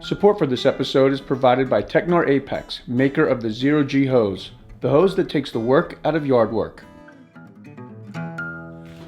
Support for this episode is provided by Technor Apex, maker of the Zero G hose, the hose that takes the work out of yard work.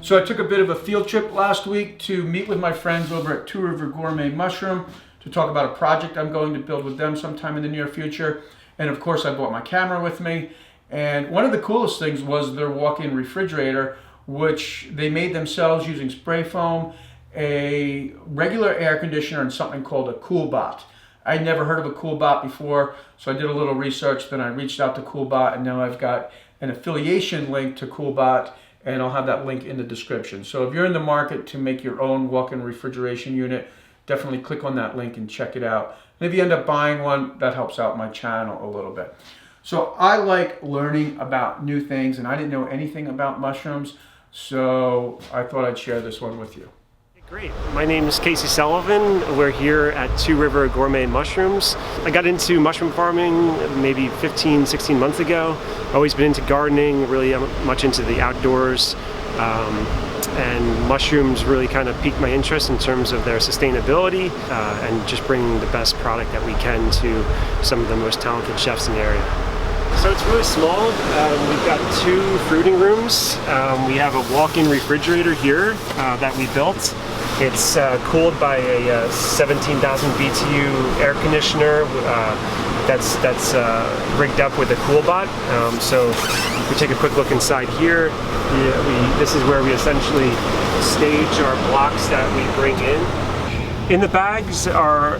So I took a bit of a field trip last week to meet with my friends over at Two River Gourmet Mushrooms to talk about a project I'm going to build with them sometime in the near future. And of course I brought my camera with me. And one of the coolest things was their walk-in refrigerator, which they made themselves using spray foam, a regular air conditioner, and something called a CoolBot. I'd never heard of a CoolBot before, so I did a little research, then I reached out to CoolBot, and now I've got an affiliation link to CoolBot, and I'll have that link in the description. So if you're in the market to make your own walk-in refrigeration unit, definitely click on that link and check it out. And if you end up buying one, that helps out my channel a little bit. So I like learning about new things, and I didn't know anything about mushrooms, so I thought I'd share this one with you. Great. My name is Casey Sullivan. We're here at Two River Gourmet Mushrooms. I got into mushroom farming maybe 15, 16 months ago. Always been into gardening, really much into the outdoors. And mushrooms really kind of piqued my interest in terms of their sustainability and just bringing the best product that we can to some of the most talented chefs in the area. So it's really small. We've got 2 fruiting rooms. We have a walk-in refrigerator here that we built. It's cooled by a 17,000 BTU air conditioner that's rigged up with a CoolBot. So if we take a quick look inside here, this is where we essentially stage our blocks that we bring in. In the bags are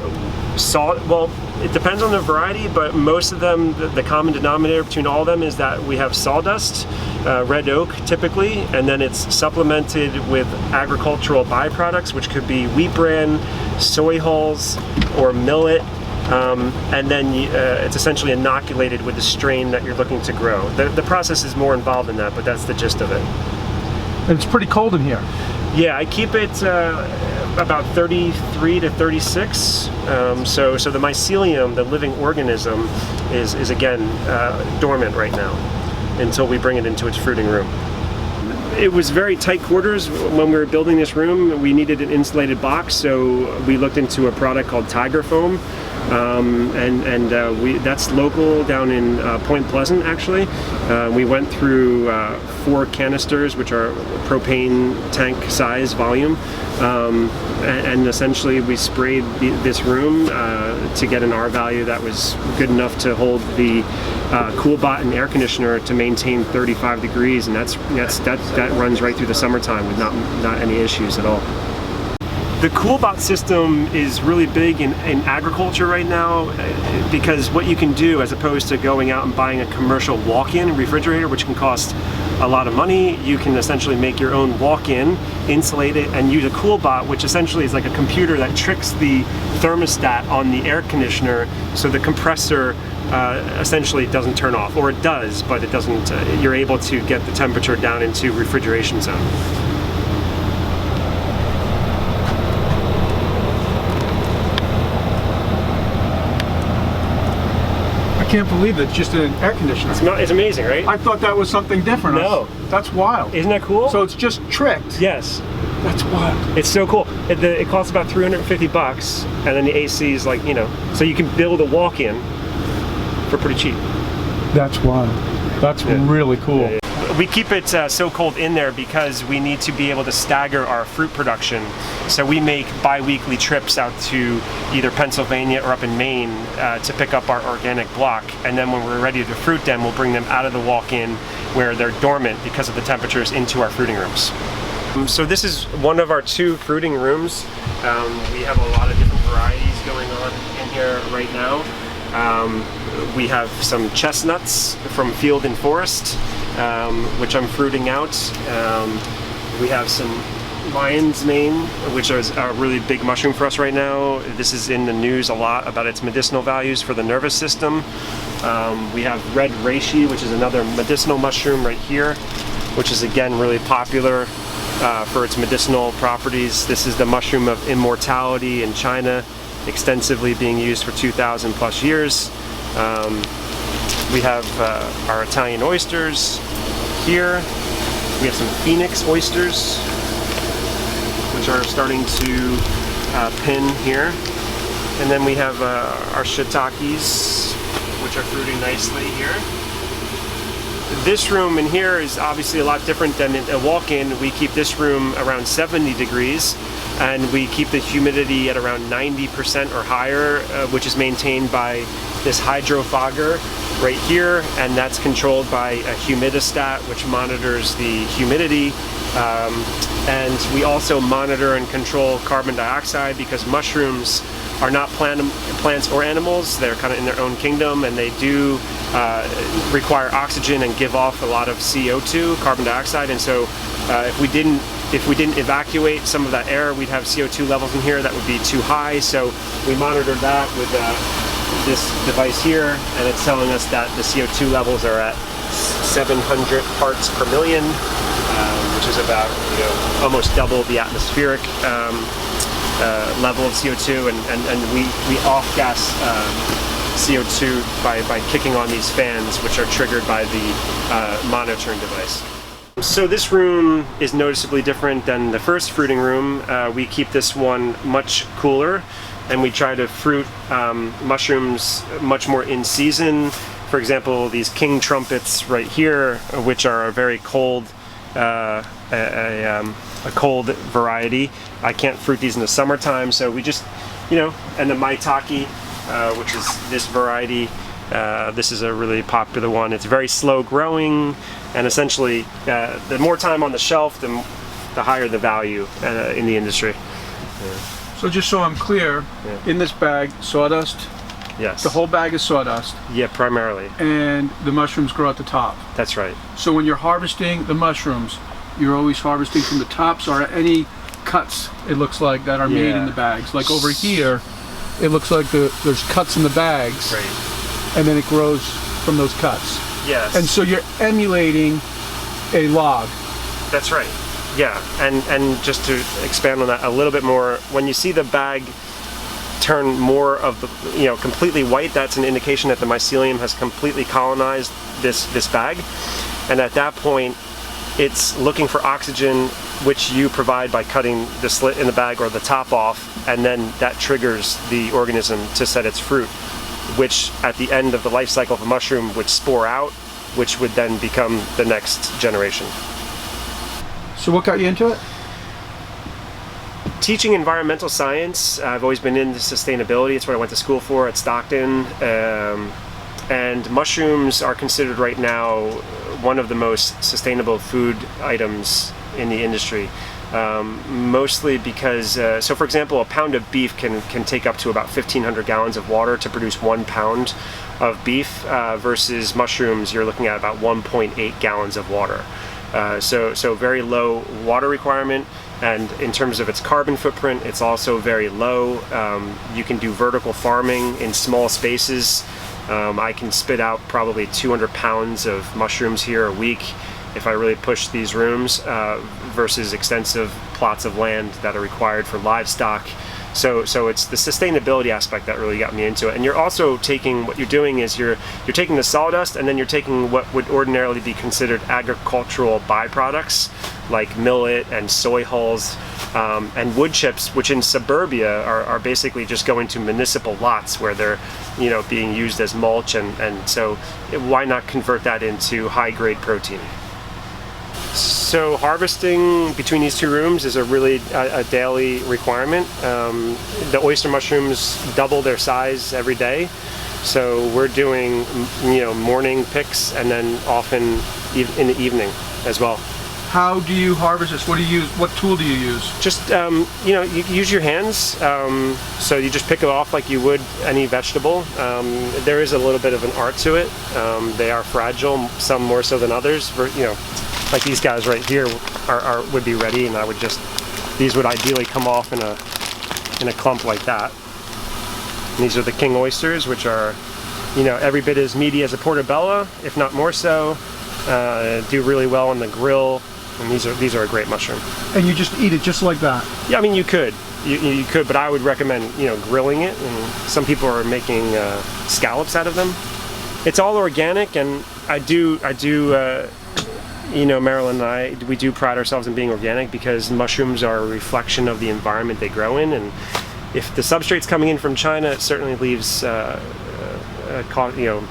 salt. Well, it depends on the variety, but most of them, the common denominator between all of them is that we have sawdust, red oak typically, and then it's supplemented with agricultural byproducts, which could be wheat bran, soy hulls, or millet, and then it's essentially inoculated with the strain that you're looking to grow. The process is more involved than that, but that's the gist of it. And it's pretty cold in here. Yeah, I keep it about 33 to 36. So the mycelium, the living organism, is again dormant right now until we bring it into its fruiting room. It was very tight quarters when we were building this room. We needed an insulated box, so we looked into a product called Tiger Foam. That's local down in Point Pleasant, actually. We went through 4 canisters, which are propane tank size volume, and essentially we sprayed this room to get an R value that was good enough to hold the CoolBot and air conditioner to maintain 35 degrees, and that runs right through the summertime with not any issues at all. The CoolBot system is really big in agriculture right now because what you can do, as opposed to going out and buying a commercial walk-in refrigerator, which can cost a lot of money, you can essentially make your own walk-in, insulate it, and use a CoolBot, which essentially is like a computer that tricks the thermostat on the air conditioner so the compressor essentially doesn't turn off, or it does, but it doesn't. You're able to get the temperature down into refrigeration zone. I can't believe it's just an air conditioner. It's amazing, right? I thought that was something different. No. That's wild. Isn't that cool? So it's just tricked. Yes. That's wild. It's so cool. It costs about $350, and then the AC is like, so you can build a walk-in for pretty cheap. That's wild. That's really cool. Yeah. We keep it so cold in there because we need to be able to stagger our fruit production. So we make bi-weekly trips out to either Pennsylvania or up in Maine to pick up our organic block. And then when we're ready to fruit them, we'll bring them out of the walk-in where they're dormant because of the temperatures into our fruiting rooms. So this is one of our 2 fruiting rooms. We have a lot of different varieties going on in here right now. We have some chestnuts from Field and Forest, which I'm fruiting out. We have some lion's mane, which is a really big mushroom for us right now. This is in the news a lot about its medicinal values for the nervous system. We have red reishi, which is another medicinal mushroom right here, which is again really popular for its medicinal properties. This is the mushroom of immortality in China, extensively being used for 2,000 plus years. We have our Italian oysters here. We have some Phoenix oysters, which are starting to pin here. And then we have our shiitakes, which are fruiting nicely here. This room in here is obviously a lot different than a walk-in. We keep this room around 70 degrees, and we keep the humidity at around 90% or higher, which is maintained by this hydrofogger right here, and that's controlled by a humidistat, which monitors the humidity. And we also monitor and control carbon dioxide, because mushrooms are not plants or animals. They're kind of in their own kingdom, and they do require oxygen and give off a lot of CO2, carbon dioxide. And so if we didn't evacuate some of that air, we'd have CO2 levels in here that would be too high. So we monitored that with this device here, and it's telling us that the CO2 levels are at 700 parts per million, which is about almost double the atmospheric level of CO2, and we off-gas CO2 by kicking on these fans, which are triggered by the monitoring device. So this room is noticeably different than the first fruiting room. We keep this one much cooler, and we try to fruit mushrooms much more in season. For example, these king trumpets right here, which are a very cold, a cold variety. I can't fruit these in the summertime, so we just, and the maitake, which is this variety. This is a really popular one. It's very slow growing, and essentially, the more time on the shelf, the higher the value in the industry. Yeah. So just so I'm clear, in this bag, sawdust? Yes. The whole bag is sawdust? Yeah, primarily. And the mushrooms grow at the top? That's right. So when you're harvesting the mushrooms, you're always harvesting from the tops, or any cuts, it looks like, that are made in the bags? Like over here, it looks like there's cuts in the bags. Right. And then it grows from those cuts. Yes. And so you're emulating a log. That's right. Yeah, and just to expand on that a little bit more, when you see the bag turn more of the, completely white, that's an indication that the mycelium has completely colonized this bag. And at that point, it's looking for oxygen, which you provide by cutting the slit in the bag or the top off, and then that triggers the organism to set its fruit, which at the end of the life cycle of a mushroom would spore out, which would then become the next generation. So what got you into it? Teaching environmental science. I've always been into sustainability. It's what I went to school for at Stockton. And mushrooms are considered right now one of the most sustainable food items in the industry. Mostly because, so for example, a pound of beef can take up to about 1,500 gallons of water to produce 1 pound of beef, versus mushrooms, you're looking at about 1.8 gallons of water. So very low water requirement, and in terms of its carbon footprint, it's also very low. You can do vertical farming in small spaces. I can spit out probably 200 pounds of mushrooms here a week if I really push these rooms, versus extensive plots of land that are required for livestock. So it's the sustainability aspect that really got me into it. And you're also taking, what you're doing is you're taking the sawdust, and then you're taking what would ordinarily be considered agricultural byproducts like millet and soy hulls, and wood chips, which in suburbia are basically just going to municipal lots where they're being used as mulch, and so why not convert that into high-grade protein? So harvesting between these two rooms is a really a daily requirement. The oyster mushrooms double their size every day, so we're doing morning picks, and then often in the evening as well. How do you harvest this? What do you use? What tool do you use? Just you use your hands. So you just pick it off like you would any vegetable. There is a little bit of an art to it. They are fragile, some more so than others. Like these guys right here would be ready, and these would ideally come off in a clump like that. And these are the king oysters, which are every bit as meaty as a portobello, if not more so. Do really well on the grill, and these are a great mushroom. And you just eat it just like that? Yeah, I mean you could, but I would recommend grilling it. And some people are making scallops out of them. It's all organic, and I do. Marilyn and we do pride ourselves in being organic, because mushrooms are a reflection of the environment they grow in, and If the substrate's coming in from China, it certainly leaves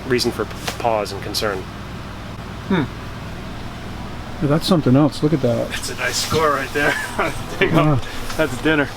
reason for pause and concern. Yeah, that's something else. Look at that. That's a nice score right there. There you go. That's dinner.